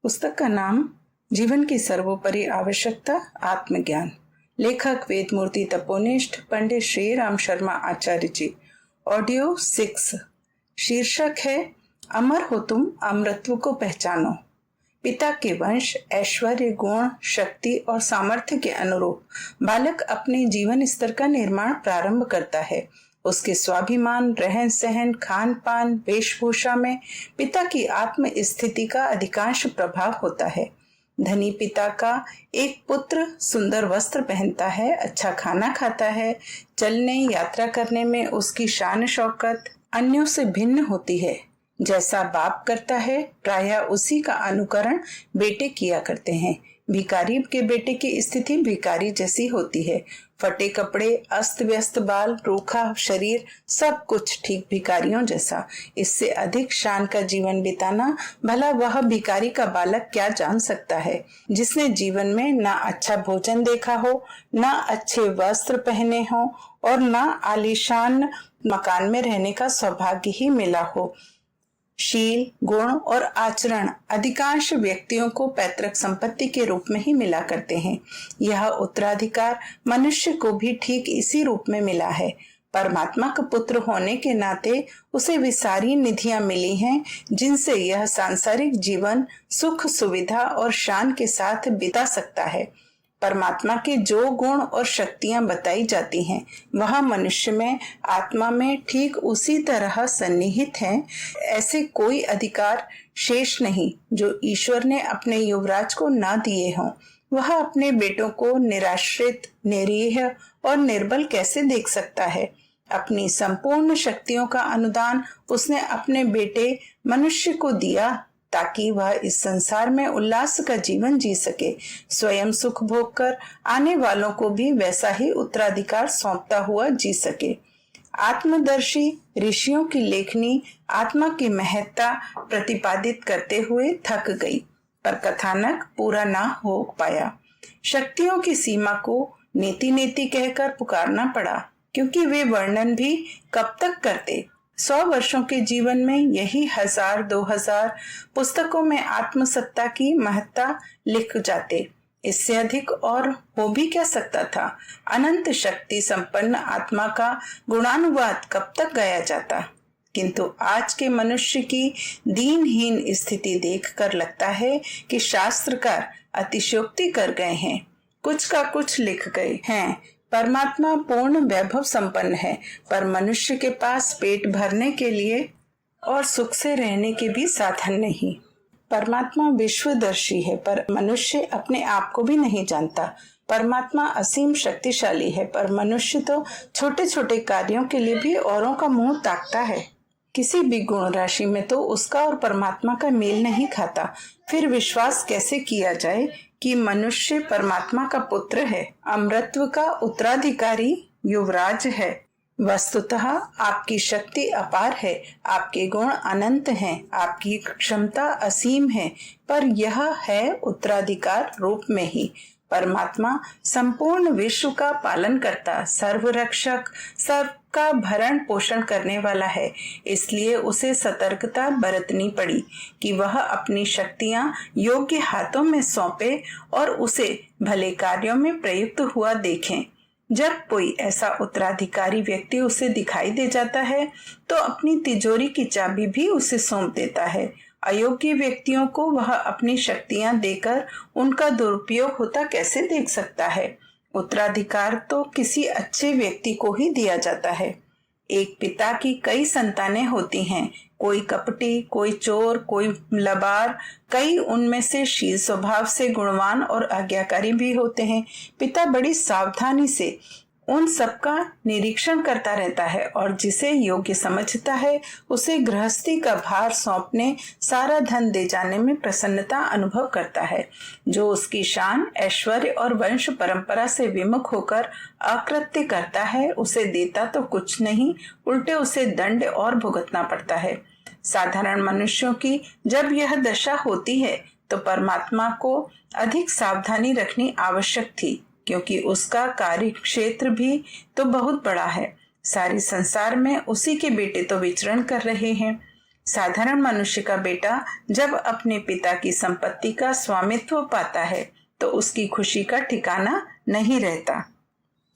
पुस्तक का नाम जीवन की सर्वोपरि आवश्यकता आत्मज्ञान। लेखक वेदमूर्ति तपोनिष्ठ पंडित श्री राम शर्मा आचार्य जी। ऑडियो 6। शीर्षक है अमर हो तुम, अमरत्व को पहचानो। पिता के वंश, ऐश्वर्य, गुण, शक्ति और सामर्थ्य के अनुरूप बालक अपने जीवन स्तर का निर्माण प्रारंभ करता है। उसके स्वाभिमान, रहन सहन, खान पान, वेशभूषा में पिता की आत्म स्थिति का अधिकांश प्रभाव होता है। धनी पिता का एक पुत्र सुंदर वस्त्र पहनता है, अच्छा खाना खाता है, चलने यात्रा करने में उसकी शान शौकत अन्यों से भिन्न होती है। जैसा बाप करता है प्रायः उसी का अनुकरण बेटे किया करते हैं। भिखारी के बेटे की स्थिति भिखारी जैसी होती है। फटे कपड़े, अस्त व्यस्त बाल, रूखा शरीर, सब कुछ ठीक भिखारियों जैसा। इससे अधिक शान का जीवन बिताना भला वह भिखारी का बालक क्या जान सकता है, जिसने जीवन में ना अच्छा भोजन देखा हो, ना अच्छे वस्त्र पहने हो और ना आलीशान मकान में रहने का सौभाग्य ही मिला हो। शील, गुण और आचरण अधिकांश व्यक्तियों को पैतृक संपत्ति के रूप में ही मिला करते हैं। यह उत्तराधिकार मनुष्य को भी ठीक इसी रूप में मिला है। परमात्मा का पुत्र होने के नाते उसे वे सारी निधियां मिली हैं जिनसे यह सांसारिक जीवन सुख, सुविधा और शान के साथ बिता सकता है। परमात्मा के जो गुण और शक्तियां बताई जाती हैं वह मनुष्य में, आत्मा में ठीक उसी तरह सन्निहित हैं। ऐसे कोई अधिकार शेष नहीं जो ईश्वर ने अपने युवराज को ना दिए हों। वह अपने बेटों को निराश्रित, निरीह और निर्बल कैसे देख सकता है? अपनी संपूर्ण शक्तियों का अनुदान उसने अपने बेटे मनुष्य को दिया ताकि वह इस संसार में उल्लास का जीवन जी सके, स्वयं सुख भोग कर आने वालों को भी वैसा ही उत्तराधिकार सौंपता हुआ जी सके। आत्मदर्शी ऋषियों की लेखनी आत्मा की महत्ता प्रतिपादित करते हुए थक गई, पर कथानक पूरा ना हो पाया। शक्तियों की सीमा को नेति नेति कहकर पुकारना पड़ा, क्योंकि वे वर्णन भी कब तक करते। 100 वर्षों के जीवन में यही 1000-2000 पुस्तकों में आत्मसत्ता की महत्ता लिख जाते। इससे अधिक और हो भी क्या सकता था? अनंत शक्ति संपन्न आत्मा का गुणानुवाद कब तक गाया जाता? किंतु आज के मनुष्य की दीनहीन स्थिति देखकर लगता है कि शास्त्रकार अतिशयोक्ति कर गए हैं, कुछ का कुछ लिख गए हैं। परमात्मा पूर्ण वैभव संपन्न है, पर मनुष्य के पास पेट भरने के लिए और सुख से रहने के भी साधन नहीं। परमात्मा विश्वदर्शी है, पर मनुष्य अपने आप को भी नहीं जानता। परमात्मा असीम शक्तिशाली है, पर मनुष्य तो छोटे छोटे कार्यों के लिए भी औरों का मुंह ताकता है। किसी भी गुण राशि में तो उसका और परमात्मा का मेल नहीं खाता। फिर विश्वास कैसे किया जाए कि मनुष्य परमात्मा का पुत्र है, अमरत्व का उत्तराधिकारी, युवराज है? वस्तुतः आपकी शक्ति अपार है, आपके गुण अनंत हैं, आपकी क्षमता असीम है, पर यह है उत्तराधिकार रूप में ही। परमात्मा संपूर्ण विश्व का पालन करता, सर्वरक्षक, सबका भरण पोषण करने वाला है। इसलिए उसे सतर्कता बरतनी पड़ी कि वह अपनी शक्तियां योग्य हाथों में सौंपे और उसे भले कार्यों में प्रयुक्त हुआ देखें। जब कोई ऐसा उत्तराधिकारी व्यक्ति उसे दिखाई दे जाता है तो अपनी तिजोरी की चाबी भी उसे सौंप देता है। अयोग्य व्यक्तियों को वह अपनी शक्तियां देकर उनका दुरुपयोग होता कैसे देख सकता है? उत्तराधिकार तो किसी अच्छे व्यक्ति को ही दिया जाता है। एक पिता की कई संतानें होती हैं, कोई कपटी, कोई चोर, कोई लबार, कई उनमें से शील स्वभाव से गुणवान और आज्ञाकारी भी होते हैं। पिता बड़ी सावधानी से उन सबका निरीक्षण करता रहता है और जिसे योग्य समझता है उसे गृहस्थी का भार सौंपने, सारा धन दे जाने में प्रसन्नता अनुभव करता है। जो उसकी शान, ऐश्वर्य और वंश परंपरा से विमुख होकर अकृत्य करता है उसे देता तो कुछ नहीं, उल्टे उसे दंड और भुगतना पड़ता है। साधारण मनुष्यों की जब यह दशा होती है तो परमात्मा को अधिक सावधानी रखनी आवश्यक थी, क्योंकि उसका कार्य क्षेत्र भी तो बहुत बड़ा है। सारे संसार में उसी के बेटे तो विचरण कर रहे हैं। साधारण मनुष्य का बेटा जब अपने पिता की संपत्ति का स्वामित्व पाता है तो उसकी खुशी का ठिकाना नहीं रहता।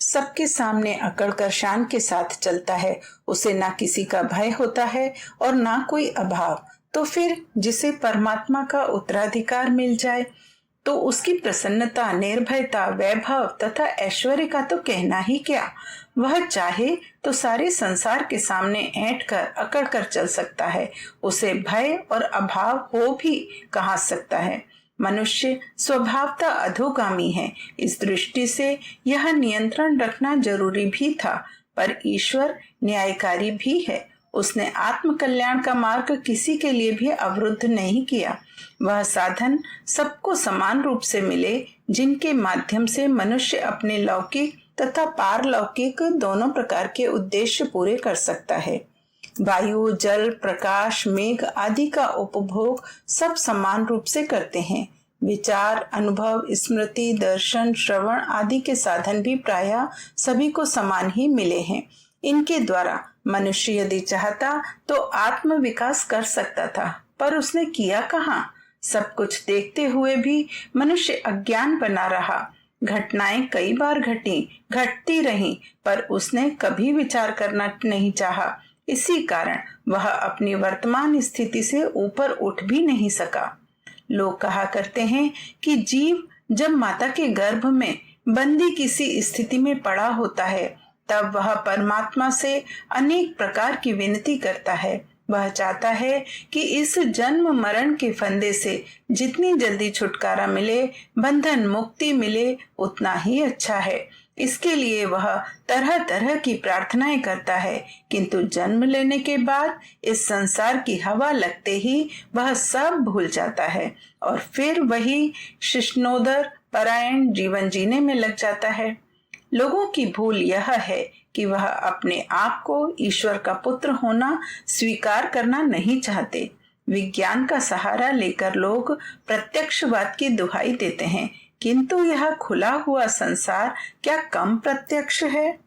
सबके सामने अकड़कर शान के साथ चलता है, उसे ना किसी का भय होता है और ना कोई अभाव। तो फिर जिसे परमात्मा का उत्तराधिकार मिल जाए तो उसकी प्रसन्नता, निर्भयता, वैभव तथा ऐश्वर्य का तो कहना ही क्या। वह चाहे तो सारे संसार के सामने ऐंठ कर अकड़ कर चल सकता है, उसे भय और अभाव हो भी कहाँ सकता है। मनुष्य स्वभावतः अधोगामी है। इस दृष्टि से यह नियंत्रण रखना जरूरी भी था, पर ईश्वर न्यायकारी भी है। उसने आत्म कल्याण का मार्ग किसी के लिए भी अवरुद्ध नहीं किया। वह साधन सबको समान रूप से मिले जिनके माध्यम से मनुष्य अपने लौकिक तथा पारलौकिक दोनों प्रकार के उद्देश्य पूरे कर सकता है। वायु, जल, प्रकाश, मेघ आदि का उपभोग सब समान रूप से करते हैं। विचार, अनुभव, स्मृति, दर्शन, श्रवण आदि के साधन भी प्रायः सभी को समान ही मिले हैं। इनके द्वारा मनुष्य यदि चाहता तो आत्म विकास कर सकता था, पर उसने किया कहाँ। सब कुछ देखते हुए भी मनुष्य अज्ञान बना रहा। घटनाएं कई बार घटती रहीं, पर उसने कभी विचार करना नहीं चाहा। इसी कारण वह अपनी वर्तमान स्थिति से ऊपर उठ भी नहीं सका। लोग कहा करते हैं कि जीव जब माता के गर्भ में बंदी किसी स्थिति में पड़ा होता है तब वह परमात्मा से अनेक प्रकार की विनती करता है। वह चाहता है कि इस जन्म मरण के फंदे से जितनी जल्दी छुटकारा मिले, बंधन मुक्ति मिले, उतना ही अच्छा है। इसके लिए वह तरह तरह की प्रार्थनाएं करता है, किंतु जन्म लेने के बाद इस संसार की हवा लगते ही वह सब भूल जाता है और फिर वही शिष्णोदर परायण जीवन जीने में लग जाता है। लोगों की भूल यह है कि वह अपने आप को ईश्वर का पुत्र होना स्वीकार करना नहीं चाहते। विज्ञान का सहारा लेकर लोग प्रत्यक्षवाद की दुहाई देते हैं, किंतु यह खुला हुआ संसार क्या कम प्रत्यक्ष है?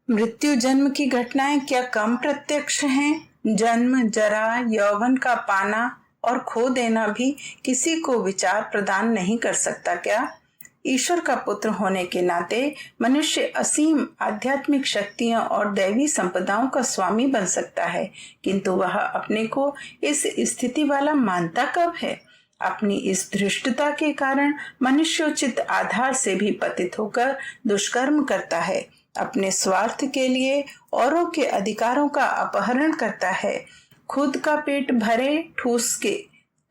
मृत्यु जन्म की घटनाएं क्या कम प्रत्यक्ष हैं? जन्म, जरा, यौवन का पाना और खो देना भी किसी को विचार प्रदान नहीं कर सकता क्या? ईश्वर का पुत्र होने के नाते मनुष्य असीम आध्यात्मिक शक्तियों और दैवी संपदाओं का स्वामी बन सकता है, किंतु वह अपने को इस स्थिति वाला मानता कब है? अपनी इस धृष्टता के कारण मनुष्योचित आधार से भी पतित होकर दुष्कर्म करता है। अपने स्वार्थ के लिए औरों के अधिकारों का अपहरण करता है। खुद का पेट भरे ठूस के,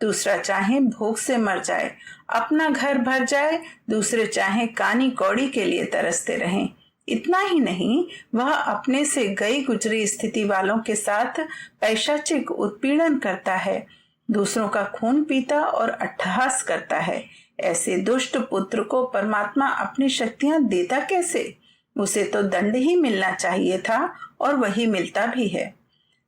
दूसरा चाहे भूख से मर जाए। अपना घर भर जाए, दूसरे चाहे कानी कौड़ी के लिए तरसते रहें। इतना ही नहीं, वह अपने से गई गुजरी स्थिति वालों के साथ पैशाचिक उत्पीड़न करता है, दूसरों का खून पीता और अट्टहास करता है। ऐसे दुष्ट पुत्र को परमात्मा अपनी शक्तियां देता कैसे? उसे तो दंड ही मिलना चाहिए था और वही मिलता भी है।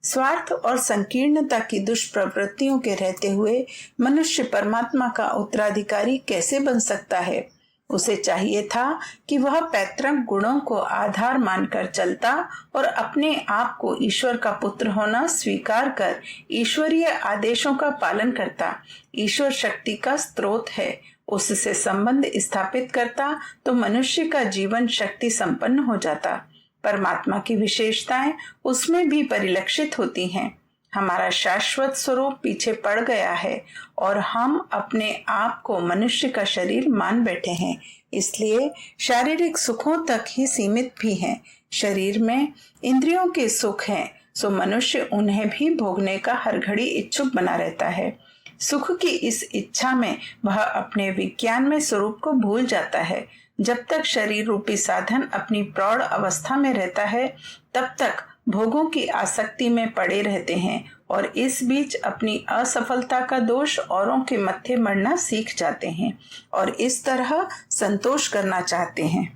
स्वार्थ और संकीर्णता की दुष्प्रवृत्तियों के रहते हुए मनुष्य परमात्मा का उत्तराधिकारी कैसे बन सकता है? उसे चाहिए था कि वह पैतृक गुणों को आधार मानकर चलता और अपने आप को ईश्वर का पुत्र होना स्वीकार कर ईश्वरीय आदेशों का पालन करता। ईश्वर शक्ति का स्रोत है, उससे संबंध स्थापित करता तो मनुष्य का जीवन शक्ति संपन्न हो जाता। परमात्मा की विशेषताएं उसमें भी परिलक्षित होती हैं। हमारा शाश्वत स्वरूप पीछे पड़ गया है और हम अपने आप को मनुष्य का शरीर मान बैठे हैं, इसलिए शारीरिक सुखों तक ही सीमित भी हैं। शरीर में इंद्रियों के सुख हैं, सो मनुष्य उन्हें भी भोगने का हर घड़ी इच्छुक बना रहता है। सुख की इस इच्छा में वह अपने विज्ञान में स्वरूप को भूल जाता है। जब तक शरीर रूपी साधन अपनी प्रौढ़ अवस्था में रहता है, तब तक भोगों की आसक्ति में पड़े रहते हैं और इस बीच अपनी असफलता का दोष औरों के मत्थे मढ़ना सीख जाते हैं और इस तरह संतोष करना चाहते हैं।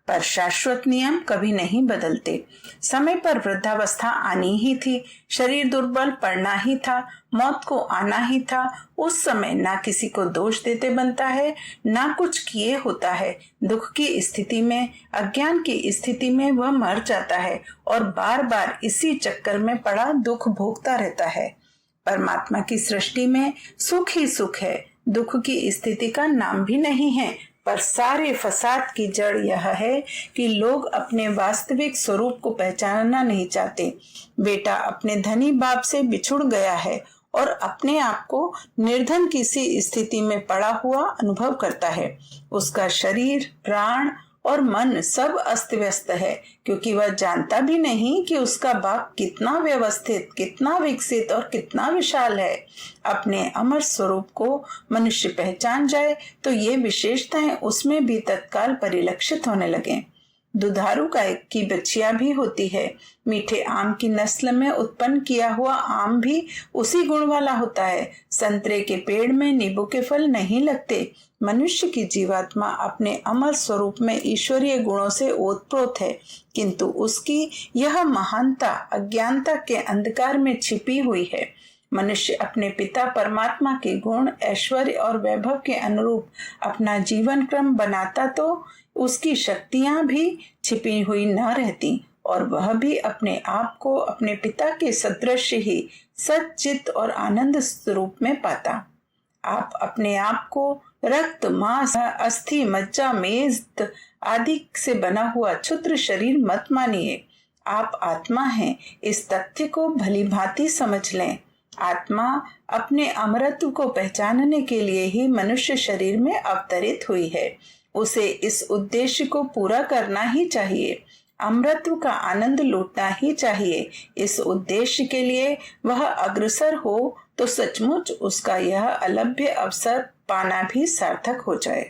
पर शाश्वत नियम कभी नहीं बदलते। समय पर वृद्धावस्था आनी ही थी, शरीर दुर्बल पड़ना ही था, मौत को आना ही था। उस समय ना किसी को दोष देते बनता है, ना कुछ किए होता है। दुख की स्थिति में, अज्ञान की स्थिति में वह मर जाता है और बार बार इसी चक्कर में पड़ा दुख भोगता रहता है। परमात्मा की सृष्टि में सुख ही सुख है, दुख की स्थिति का नाम भी नहीं है। पर सारे फसाद की जड़ यह है कि लोग अपने वास्तविक स्वरूप को पहचानना नहीं चाहते। बेटा अपने धनी बाप से बिछुड़ गया है और अपने आप को निर्धन किसी स्थिति में पड़ा हुआ अनुभव करता है। उसका शरीर, प्राण और मन सब अस्त व्यस्त है, क्योंकि वह जानता भी नहीं कि उसका बाप कितना व्यवस्थित, कितना विकसित और कितना विशाल है। अपने अमर स्वरूप को मनुष्य पहचान जाए तो ये विशेषताएं उसमें भी तत्काल परिलक्षित होने लगे। दुधारू गाय की बच्चियां भी होती है। मीठे आम की नस्ल में उत्पन्न किया हुआ आम भी उसी गुण वाला होता है। संतरे के पेड़ में नींबू के फल नहीं लगते। मनुष्य की जीवात्मा अपने अमर स्वरूप में ईश्वरीय गुणों से ओतप्रोत है, किंतु उसकी यह महानता अज्ञानता के अंधकार में छिपी हुई है। मनुष्य अपने पिता परमात्मा के गुण, ऐश्वर्य और वैभव के अनुरूप अपना जीवन क्रम बनाता तो उसकी शक्तियां भी छिपी हुई न रहती और वह भी अपने आप को अपने पिता के सदृश ही सच्चित और आनंद स्वरूप में पाता। आप अपने आप को रक्त, मांस, अस्थि, मज्जा, मेद आदि से बना हुआ क्षुद्र शरीर मत मानिए। आप आत्मा हैं, इस तथ्य को भली भांति समझ लें। आत्मा अपने अमरत्व को पहचानने के लिए ही मनुष्य शरीर में अवतरित हुई है। उसे इस उद्देश्य को पूरा करना ही चाहिए, अमरत्व का आनंद लूटना ही चाहिए। इस उद्देश्य के लिए वह अग्रसर हो तो सचमुच उसका यह अलभ्य अवसर पाना भी सार्थक हो जाए।